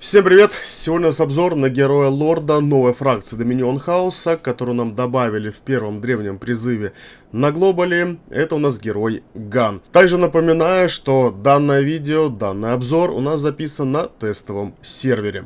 Всем привет! Сегодня у нас обзор на героя Лорда новой фракции Доминион Хаоса, которую нам добавили в первом древнем призыве на глобале. Это у нас герой Ган. Также напоминаю, что данное видео, данный обзор у нас записан на тестовом сервере.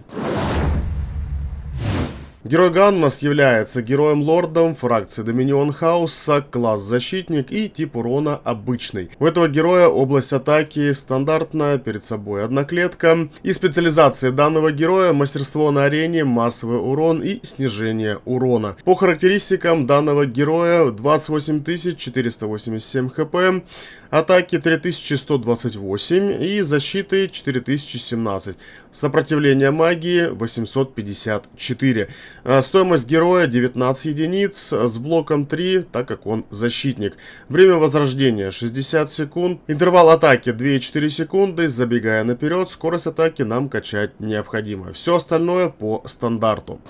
Герой Ган у нас является героем-лордом фракции Доминион Хаоса, класс защитник и тип урона обычный. У этого героя область атаки стандартная, перед собой одна клетка. И специализации данного героя: мастерство на арене, массовый урон и снижение урона. По характеристикам данного героя: 28 487 хп, атаки 3128 и защиты 4017. Сопротивление магии 854. Стоимость героя 19 единиц с блоком 3, так как он защитник. Время возрождения 60 секунд. Интервал атаки 2,4 секунды. Забегая наперед, скорость атаки нам качать необходимо. Все остальное по стандарту.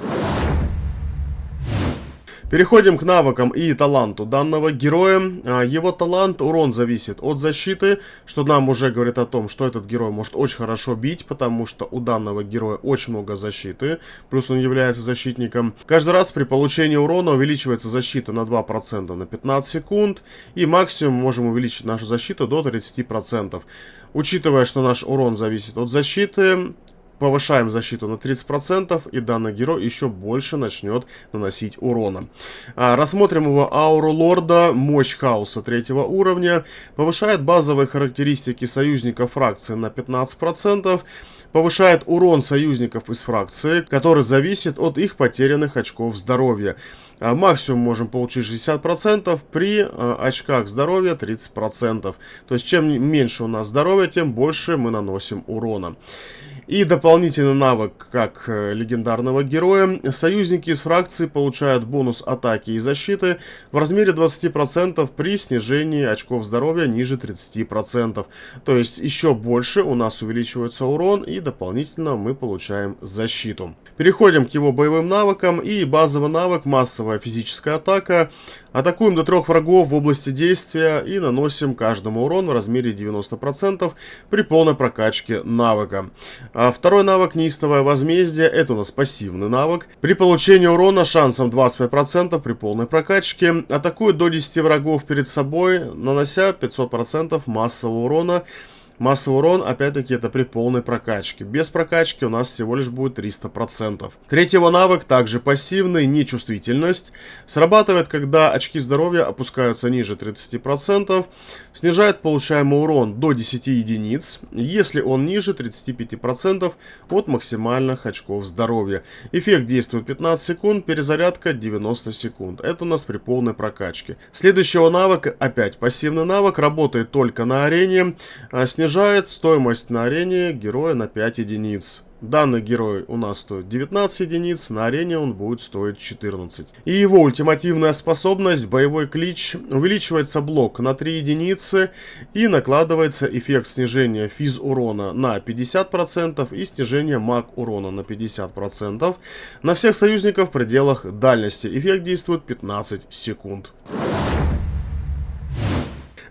Переходим к навыкам и таланту данного героя. Его талант, урон зависит от защиты, что нам уже говорит о том, что этот герой может очень хорошо бить, потому что у данного героя очень много защиты, плюс он является защитником. Каждый раз при получении урона увеличивается защита на 2% на 15 секунд, и максимум можем увеличить нашу защиту до 30%. Учитывая, что наш урон зависит от защиты, повышаем защиту на 30%, и данный герой еще больше начнет наносить урона. Рассмотрим его ауру лорда. Мощь хаоса 3-го уровня. Повышает базовые характеристики союзников фракции на 15%. Повышает урон союзников из фракции, который зависит от их потерянных очков здоровья. Максимум можем получить 60%, при очках здоровья 30%. То есть чем меньше у нас здоровья, тем больше мы наносим урона. И дополнительный навык как легендарного героя: союзники из фракции получают бонус атаки и защиты в размере 20% при снижении очков здоровья ниже 30%. То есть еще больше у нас увеличивается урон, и дополнительно мы получаем защиту. Переходим к его боевым навыкам. И базовый навык: массовая физическая атака. Атакуем до 3 врагов в области действия и наносим каждому урон в размере 90% при полной прокачке навыка. Второй навык: неистовое возмездие. Это у нас пассивный навык. При получении урона шансом 25% при полной прокачке. Атакует до 10 врагов перед собой, нанося 500% массового урона. Массовый урон, опять-таки, это при полной прокачке. Без прокачки у нас всего лишь будет 300%. Третий его навык также пассивный: нечувствительность. Срабатывает, когда очки здоровья опускаются ниже 30%. Снижает получаемый урон до 10 единиц, если он ниже 35% от максимальных очков здоровья. Эффект действует 15 секунд, перезарядка 90 секунд. Это у нас при полной прокачке. Следующий его навык, опять пассивный навык, работает только на арене. Снижает стоимость на арене героя на 5 единиц. Данный герой у нас стоит 19 единиц, на арене он будет стоить 14. И его ультимативная способность, боевой клич: увеличивается блок на 3 единицы и накладывается эффект снижения физ урона на 50% и снижения маг урона на 50% на всех союзников в пределах дальности. Эффект действует 15 секунд.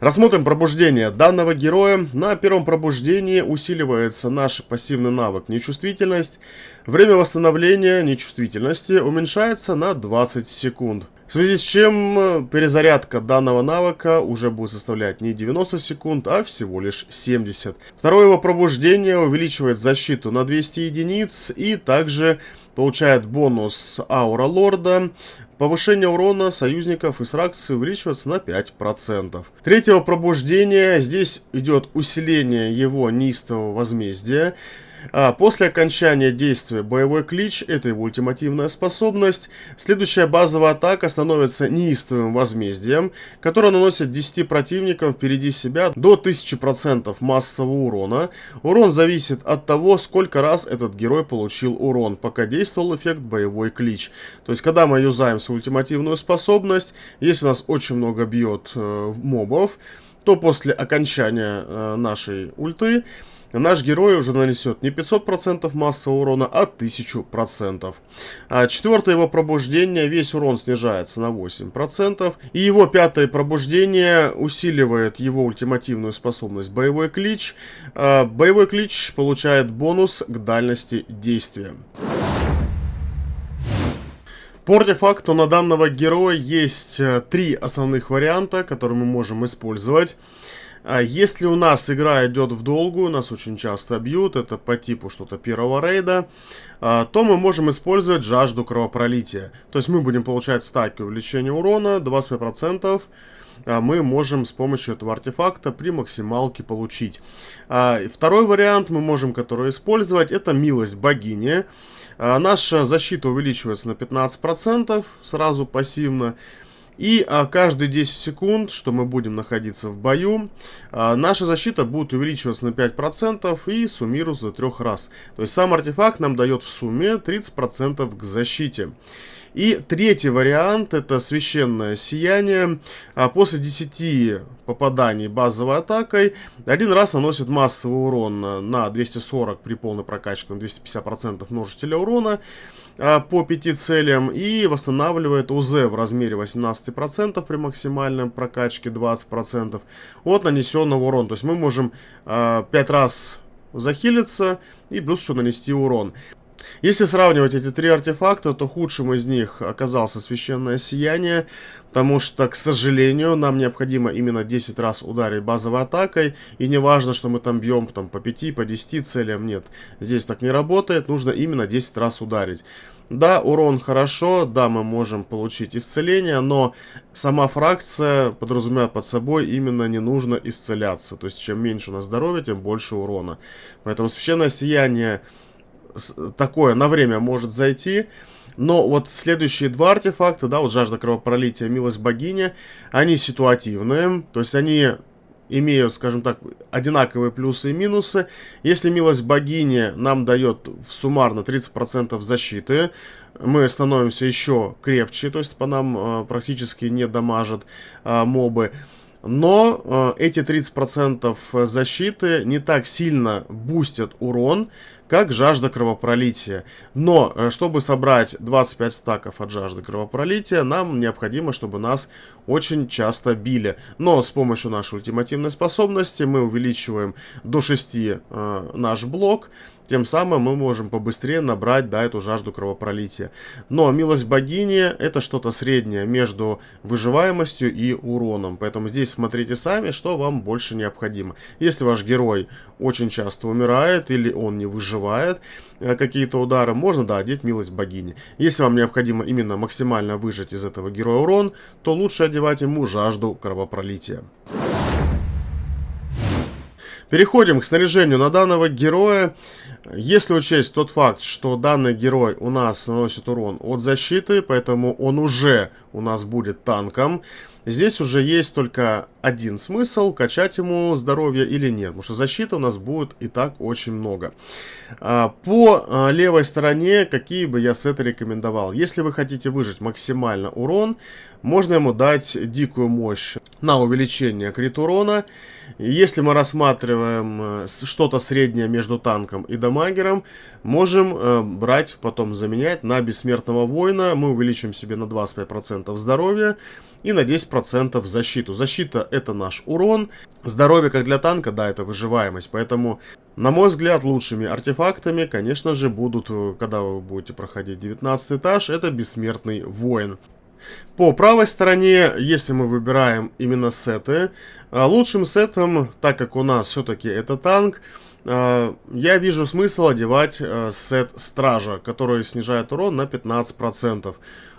Рассмотрим пробуждение данного героя. На первом пробуждении усиливается наш пассивный навык нечувствительность. Время восстановления нечувствительности уменьшается на 20 секунд. В связи с чем перезарядка данного навыка уже будет составлять не 90 секунд, а всего лишь 70. Второе его пробуждение увеличивает защиту на 200 единиц и также получает бонус аура лорда. Повышение урона союзников из фракции увеличивается на 5%. Третьего пробуждения, здесь идет усиление его неистового возмездия. После окончания действия боевой клич, это его ультимативная способность. Следующая базовая атака становится неистовым возмездием, которое наносит 10 противникам впереди себя до 1000% массового урона. Урон зависит от того, сколько раз этот герой получил урон, пока действовал эффект боевой клич. То есть, когда мы юзаем свою ультимативную способность, если нас очень много бьет мобов, то после окончания нашей ульты наш герой уже нанесет не 500% массового урона, а 1000%. Четвертое его пробуждение, весь урон снижается на 8%. И его пятое пробуждение усиливает его ультимативную способность боевой клич. Боевой клич получает бонус к дальности действия. По артефакту на данного героя есть три основных варианта, которые мы можем использовать. Если у нас игра идет в долгую, нас очень часто бьют, это по типу что-то первого рейда, то мы можем использовать жажду кровопролития. То есть мы будем получать стаки увеличения урона, 25%. Мы можем с помощью этого артефакта при максималке получить. Второй вариант мы можем, который использовать, это милость богини. Наша защита увеличивается на 15%, сразу пассивно. И каждые 10 секунд, что мы будем находиться в бою, наша защита будет увеличиваться на 5% и суммируется до 3 раз. То есть сам артефакт нам дает в сумме 30% к защите. И третий вариант, это священное сияние. После 10 попаданий базовой атакой один раз наносит массовый урон на 240 при полной прокачке, на 250% множителя урона по 5 целям и восстанавливает УЗ в размере 18% при максимальной прокачке 20% от нанесенного урона. То есть мы можем 5 раз захилиться и плюс еще нанести урон. Если сравнивать эти три артефакта, то худшим из них оказался священное сияние, потому что, к сожалению, нам необходимо именно 10 раз ударить базовой атакой, и не важно, что мы там бьем по 5, по 10 целям, нет, здесь так не работает, нужно именно 10 раз ударить. Да, урон хорошо, да, мы можем получить исцеление, но сама фракция подразумевает под собой именно не нужно исцеляться, то есть чем меньше у нас здоровья, тем больше урона. Поэтому священное сияние такое на время может зайти, но вот следующие два артефакта, да, вот жажда кровопролития, милость богини, они ситуативные, то есть они имеют, скажем так, одинаковые плюсы и минусы. Если милость богини нам дает суммарно 30% защиты, мы становимся еще крепче, то есть по нам практически не дамажат мобы. Но эти 30% защиты не так сильно бустят урон, как жажда кровопролития. Но, чтобы собрать 25 стаков от жажды кровопролития, нам необходимо, чтобы нас очень часто били. Но с помощью нашей ультимативной способности мы увеличиваем до 6 наш блок. Тем самым мы можем побыстрее набрать, да, эту жажду кровопролития. Но милость богини это что-то среднее между выживаемостью и уроном. Поэтому здесь смотрите сами, что вам больше необходимо. Если ваш герой очень часто умирает или он не выживает какие-то удары, можно, да, одеть милость богини. Если вам необходимо именно максимально выжать из этого героя урон, то лучше одевать ему жажду кровопролития. Переходим к снаряжению на данного героя. Если учесть тот факт, что данный герой у нас наносит урон от защиты, поэтому он уже у нас будет танком, здесь уже есть только один смысл, качать ему здоровье или нет, потому что защиты у нас будет и так очень много. По левой стороне, какие бы я сеты рекомендовал. Если вы хотите выжать максимально урон, можно ему дать дикую мощь на увеличение крит урона. Если мы рассматриваем что-то среднее между танком и дамагером, можем брать, потом заменять на бессмертного воина. Мы увеличим себе на 25% здоровья и на 10% защиту. Защита это наш урон. Здоровье как для танка, да, это выживаемость. Поэтому, на мой взгляд, лучшими артефактами, конечно же, будут, когда вы будете проходить 19 этаж, это бессмертный воин. По правой стороне, если мы выбираем именно сеты, лучшим сетом, так как у нас все-таки это танк, я вижу смысл одевать сет Стража, который снижает урон на 15%.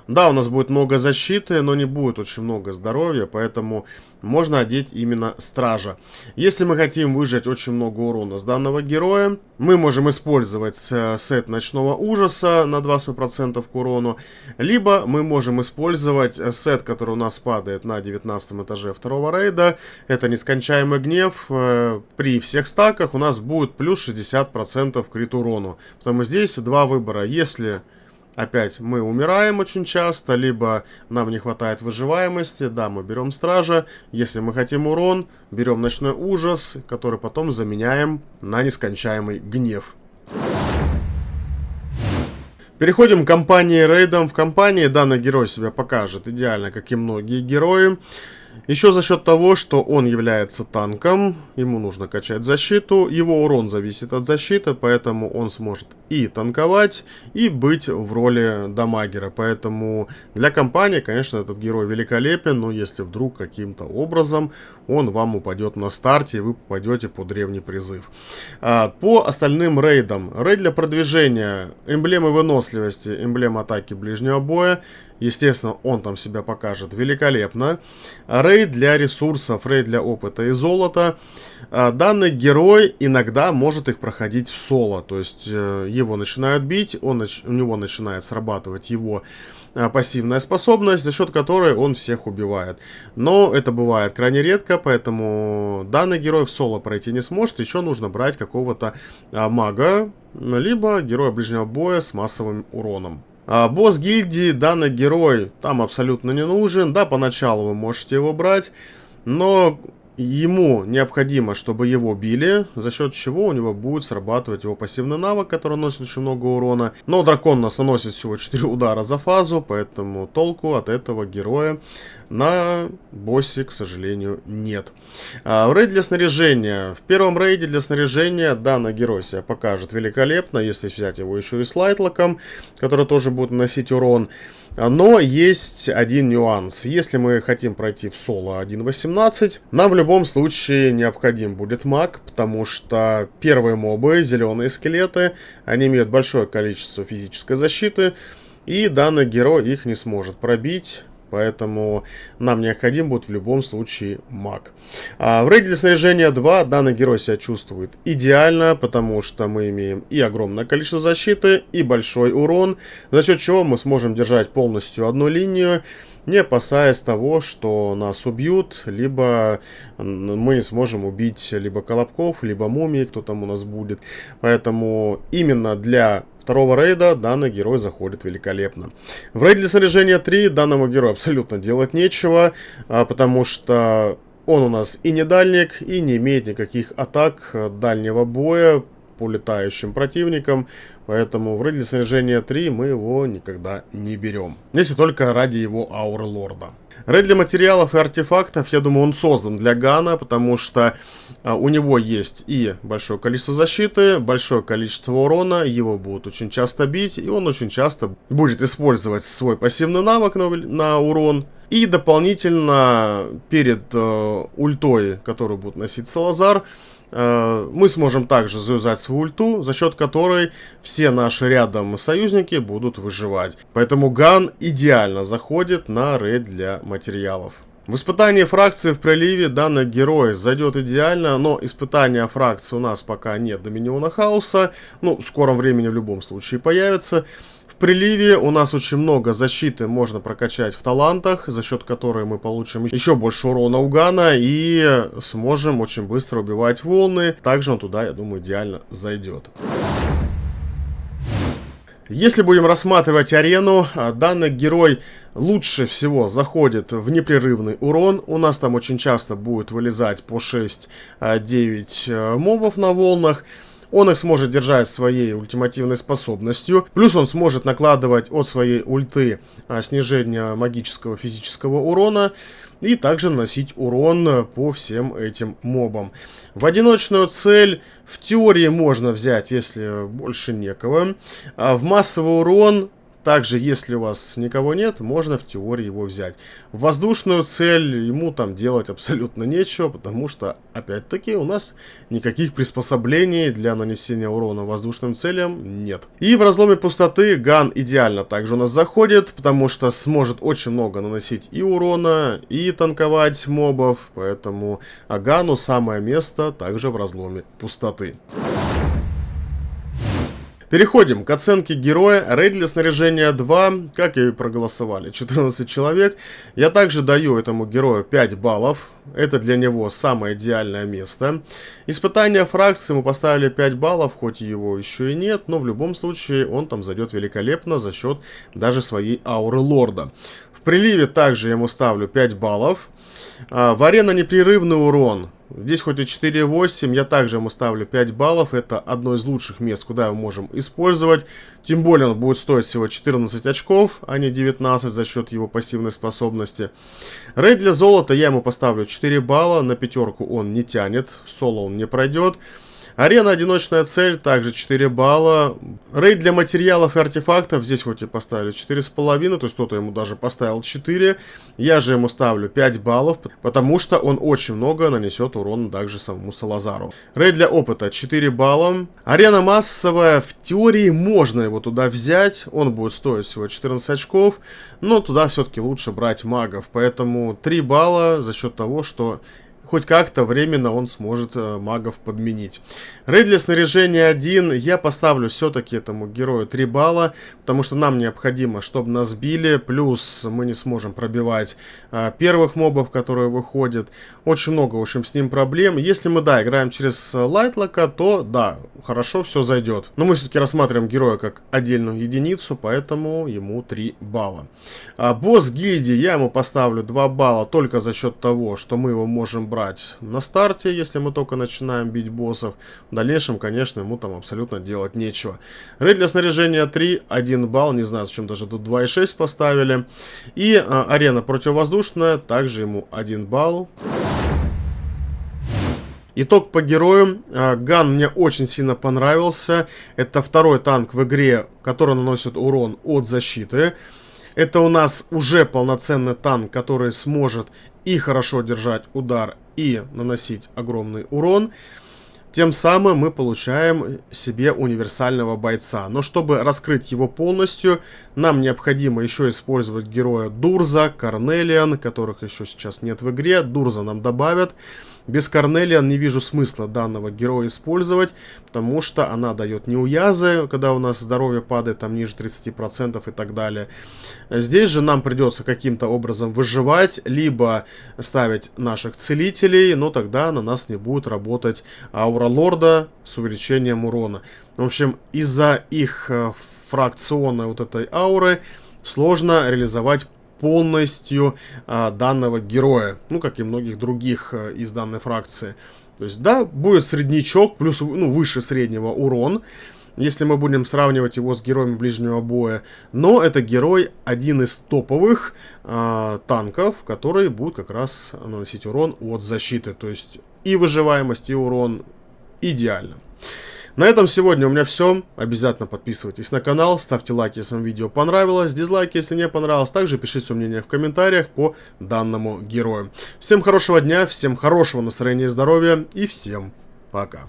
Да, у нас будет много защиты, но не будет очень много здоровья, поэтому можно одеть именно Стража. Если мы хотим выжать очень много урона с данного героя, мы можем использовать сет Ночного Ужаса на 20% к урону, либо мы можем использовать сет, который у нас падает на 19 этаже второго рейда. Это Нескончаемый Гнев. При всех стаках у нас будет плюс 60% к крит урону. Потому здесь два выбора. Если опять мы умираем очень часто, либо нам не хватает выживаемости, да, мы берем стража. Если мы хотим урон, берем ночной ужас, который потом заменяем на нескончаемый гнев. Переходим к кампании рейдом. В кампании данный герой себя покажет идеально, как и многие герои. Еще за счет того, что он является танком, ему нужно качать защиту, его урон зависит от защиты, поэтому он сможет и танковать, и быть в роли дамагера. Поэтому для кампании, конечно, этот герой великолепен, но если вдруг каким-то образом он вам упадет на старте, и вы попадете под древний призыв. По остальным рейдам. Рейд для продвижения, эмблемы выносливости, эмблема атаки ближнего боя. Естественно, он там себя покажет великолепно. Рейд для ресурсов, рейд для опыта и золота. Данный герой иногда может их проходить в соло. То есть его начинают бить, у него начинает срабатывать его пассивная способность, за счет которой он всех убивает. Но это бывает крайне редко, поэтому данный герой в соло пройти не сможет. Еще нужно брать какого-то мага, либо героя ближнего боя с массовым уроном. Босс гильдии, данный герой там абсолютно не нужен. Да, поначалу вы можете его брать, но ему необходимо, чтобы его били, за счет чего у него будет срабатывать его пассивный навык, который наносит очень много урона. Но дракон нас наносит всего 4 удара за фазу, поэтому толку от этого героя на боссе, к сожалению, нет. Рейд для снаряжения. В первом рейде для снаряжения данный герой себя покажет великолепно, если взять его еще и с лайтлоком, который тоже будет наносить урон. Но есть один нюанс. Если мы хотим пройти в соло 1.18, нам в любом случае необходим будет маг, потому что первые мобы, зеленые скелеты, они имеют большое количество физической защиты, и данный герой их не сможет пробить. Поэтому нам необходим будет в любом случае маг. В рейде для снаряжения 2 данный герой себя чувствует идеально, потому что мы имеем и огромное количество защиты, и большой урон, за счет чего мы сможем держать полностью одну линию, не опасаясь того, что нас убьют, либо мы не сможем убить либо колобков, либо мумий, кто там у нас будет. Поэтому именно для второго рейда данный герой заходит великолепно. В рейде для снаряжения 3 данному герою абсолютно делать нечего, потому что он у нас и не дальник, и не имеет никаких атак дальнего боя по летающим противникам. Поэтому в рейде для снаряжения 3 мы его никогда не берем. Если только ради его ауры лорда. Рейд для материалов и артефактов, я думаю, он создан для Гана, потому что у него есть и большое количество защиты, большое количество урона, его будут очень часто бить, и он очень часто будет использовать свой пассивный навык на урон. И дополнительно перед ультой, которую будет носить Салазар, мы сможем также заюзать свою ульту, за счет которой все наши рядом союзники будут выживать. Поэтому Ган идеально заходит на рейд для материалов. В испытании фракции в проливе данный герой зайдет идеально, но испытания фракции у нас пока нет Доминиона Хаоса. Ну, в скором времени в любом случае появится. В приливе у нас очень много защиты можно прокачать в талантах, за счет которой мы получим еще больше урона у Гана и сможем очень быстро убивать волны. Также он туда, я думаю, идеально зайдет. Если будем рассматривать арену, данный герой лучше всего заходит в непрерывный урон. У нас там очень часто будет вылезать по 6-9 мобов на волнах. Он их сможет держать своей ультимативной способностью. Плюс он сможет накладывать от своей ульты снижение магического физического урона. И также наносить урон по всем этим мобам. В одиночную цель в теории можно взять, если больше некого. А в массовый урон... Также, если у вас никого нет, можно в теории его взять. В воздушную цель ему там делать абсолютно нечего, потому что, опять-таки, у нас никаких приспособлений для нанесения урона воздушным целям нет. И в разломе пустоты Ган идеально также у нас заходит, потому что сможет очень много наносить и урона, и танковать мобов, поэтому Гану самое место также в разломе пустоты. Переходим к оценке героя. Рейд для снаряжения 2, как и проголосовали 14 человек. Я также даю этому герою 5 баллов. Это для него самое идеальное место. Испытание фракции мы поставили 5 баллов, хоть его еще и нет, но в любом случае он там зайдет великолепно за счет даже своей ауры лорда. В приливе также я ему ставлю 5 баллов. В арена непрерывный урон. Здесь хоть и 4,8, я также ему ставлю 5 баллов. Это одно из лучших мест, куда его можем использовать. Тем более он будет стоить всего 14 очков, а не 19 за счет его пассивной способности. Рейд для золота я ему поставлю 4 балла. На пятерку он не тянет, в соло он не пройдет. Арена одиночная цель, также 4 балла. Рейд для материалов и артефактов, здесь хоть и поставили 4,5, то есть кто-то ему даже поставил 4. Я же ему ставлю 5 баллов, потому что он очень много нанесет урон также самому Салазару. Рейд для опыта 4 балла. Арена массовая, в теории можно его туда взять, он будет стоить всего 14 очков, но туда все-таки лучше брать магов, поэтому 3 балла за счет того, что хоть как-то временно он сможет магов подменить. Рейд для снаряжения 1. Я поставлю все-таки этому герою 3 балла, потому что нам необходимо, чтобы нас били. Плюс мы не сможем пробивать первых мобов, которые выходят. Очень много, в общем, с ним проблем. Если мы, да, играем через лайтлока, то, да, хорошо, все зайдет. Но мы все-таки рассматриваем героя как отдельную единицу, поэтому ему 3 балла. Босс гильдии я ему поставлю 2 балла только за счет того, что мы его можем брать на старте, если мы только начинаем бить боссов. В дальнейшем, конечно, ему там абсолютно делать нечего. Рейд для снаряжения 3, 1 балл. Не знаю, зачем даже тут 2,6 поставили. И арена противовоздушная, также ему 1 балл. Итог по герою. Ган мне очень сильно понравился. Это второй танк в игре, который наносит урон от защиты. Это у нас уже полноценный танк, который сможет и хорошо держать удар, и наносить огромный урон. Тем самым мы получаем себе универсального бойца. Но чтобы раскрыть его полностью, нам необходимо еще использовать героя Дурза, Корнелиан, которых еще сейчас нет в игре. Дурза нам добавят. Без Корнелиан не вижу смысла данного героя использовать, потому что она дает неуязы, когда у нас здоровье падает там ниже 30% и так далее. Здесь же нам придется каким-то образом выживать, либо ставить наших целителей, но тогда на нас не будет работать аура лорда с увеличением урона. В общем, из-за их фракционной вот этой ауры сложно реализовать полностью данного героя, ну, как и многих других из данной фракции. То есть, да, будет среднячок, плюс, ну, выше среднего урон, если мы будем сравнивать его с героями ближнего боя. Но это герой один из топовых танков, который будет как раз наносить урон от защиты. То есть, и выживаемость, и урон идеально. На этом сегодня у меня все. Обязательно подписывайтесь на канал, ставьте лайки, если вам видео понравилось, дизлайки, если не понравилось. Также пишите свое мнение в комментариях по данному герою. Всем хорошего дня, всем хорошего настроения и здоровья и всем пока.